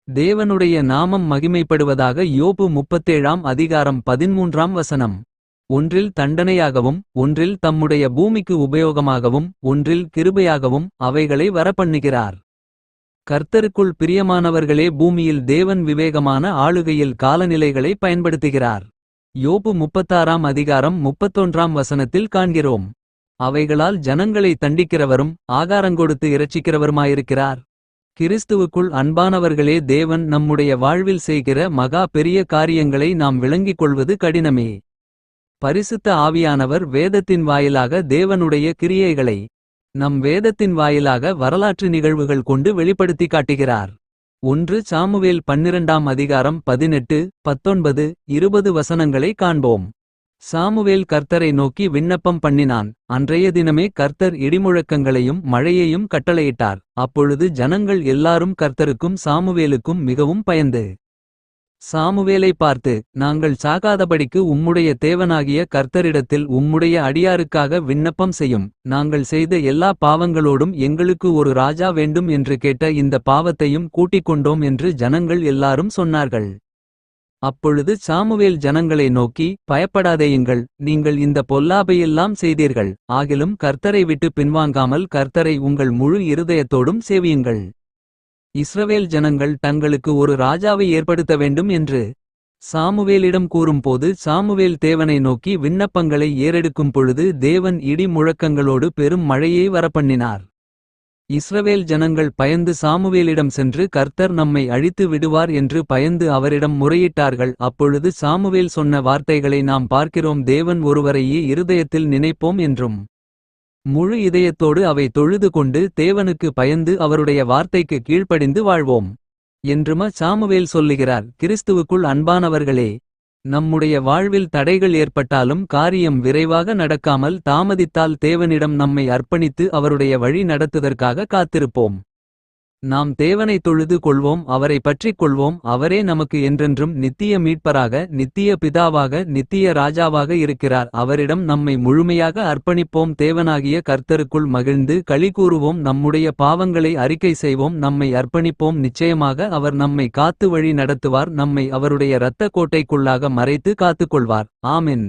தேவனுடைய நாமம் மகிமைப்படுவதாக. யோபு 37ஆம் அதிகாரம் 13ஆம் வசனம். ஒன்றில் தண்டனையாகவும் ஒன்றில் தம்முடைய பூமிக்கு உபயோகமாகவும் ஒன்றில் கிருபையாகவும் அவைகளை வரப்பண்ணுகிறார். கர்த்தருக்குள் பிரியமானவர்களே, பூமியில் தேவன் விவேகமான ஆளுகையில் காலநிலைகளை பயன்படுத்துகிறார். யோபு 36ஆம் அதிகாரம் 31ஆம் வசனத்தில் காண்கிறோம். அவைகளால் ஜனங்களை தண்டிக்கிறவரும் ஆகாரங்கொடுத்து இரட்சிக்கிறவருமாயிருக்கிறார். கிறிஸ்துவுக்குள் அன்பானவர்களே, தேவன் நம்முடைய வாழ்வில் செய்கிற மகா பெரிய காரியங்களை நாம் விளங்கிக் கொள்வது கடினமே. பரிசுத்த ஆவியானவர் வேதத்தின் வாயிலாக தேவனுடைய கிரியைகளை நம் வேதத்தின் வாயிலாக வரலாற்று நிகழ்வுகள் கொண்டு வெளிப்படுத்தி காட்டுகிறார். 1 சாமுவேல் 12ஆம் அதிகாரம் 18, 19, 20 வசனங்களை காண்போம். சாமுவேல் கர்த்தரை நோக்கி விண்ணப்பம் பண்ணினான். அன்றைய தினமே கர்த்தர் இடிமுழக்கங்களையும் மழையையும் கட்டளையிட்டார். அப்பொழுது ஜனங்கள் எல்லாரும் கர்த்தருக்கும் சாமுவேலுக்கும் மிகவும் பயந்து சாமுவேலை பார்த்து, நாங்கள் சாகாதபடிக்கு உம்முடைய தேவனாகிய கர்த்தரிடத்தில் உம்முடைய அடியாருக்காக விண்ணப்பம் செய்யும். நாங்கள் செய்த எல்லா பாவங்களோடும் எங்களுக்கு ஒரு ராஜா வேண்டும் என்று கேட்ட இந்த பாவத்தையும் கூட்டிக் கொண்டோம் என்று ஜனங்கள் எல்லாரும் சொன்னார்கள். அப்பொழுது சாமுவேல் ஜனங்களை நோக்கி, பயப்படாதேயுங்கள், நீங்கள் இந்த பொல்லாப்பையெல்லாம் செய்தீர்கள். ஆகிலும் கர்த்தரை விட்டு பின்வாங்காமல் கர்த்தரை உங்கள் முழு இருதயத்தோடும் சேவியுங்கள். இஸ்ரவேல் ஜனங்கள் தங்களுக்கு ஒரு ராஜாவை ஏற்படுத்த வேண்டும் என்று சாமுவேலிடம் கூறும்போது, சாமுவேல் தேவனை நோக்கி விண்ணப்பங்களை ஏறெடுக்கும் பொழுது தேவன் இடி முழக்கங்களோடு பெரும் மழையை வரப்பண்ணினார். இஸ்ரவேல் ஜனங்கள் பயந்து சாமுவேலிடம் சென்று, கர்த்தர் நம்மை அழித்து விடுவார் என்று பயந்து அவரிடம் முறையிட்டார்கள். அப்பொழுது சாமுவேல் சொன்ன வார்த்தைகளை நாம் பார்க்கிறோம். தேவன் ஒருவரையே இருதயத்தில் நினைப்போம் என்றும் முழு இதயத்தோடு அவை தொழுது கொண்டு தேவனுக்கு பயந்து அவருடைய வார்த்தைக்கு கீழ்ப்படிந்து வாழ்வோம் என்றும் சாமுவேல் சொல்லுகிறார். கிறிஸ்துவுக்குள் அன்பானவர்களே, நம்முடைய வாழ்வில் தடைகள் ஏற்பட்டாலும் காரியம் விரைவாக நடக்காமல் தாமதித்தால் தேவனிடம் நம்மை அர்ப்பணித்து அவருடைய வழி நடத்துதற்காக காத்திருப்போம். நாம் தேவனை தொழுது கொள்வோம், அவரை பற்றிக் கொள்வோம். அவரே நமக்கு என்றென்றும் நித்திய மீட்பராக, நித்திய பிதாவாக, நித்திய ராஜாவாக இருக்கிறார். அவரிடம் நம்மை முழுமையாக அர்ப்பணிப்போம். தேவனாகிய கர்த்தருக்குள் மகிழ்ந்து களி கூறுவோம். நம்முடைய பாவங்களை அறிக்கை செய்வோம். நம்மை அர்ப்பணிப்போம். நிச்சயமாக அவர் நம்மை காத்து வழி நடத்துவார். நம்மை அவருடைய இரத்த கோட்டைக்குள்ளாக மறைத்து காத்துக்கொள்வார். ஆமென்.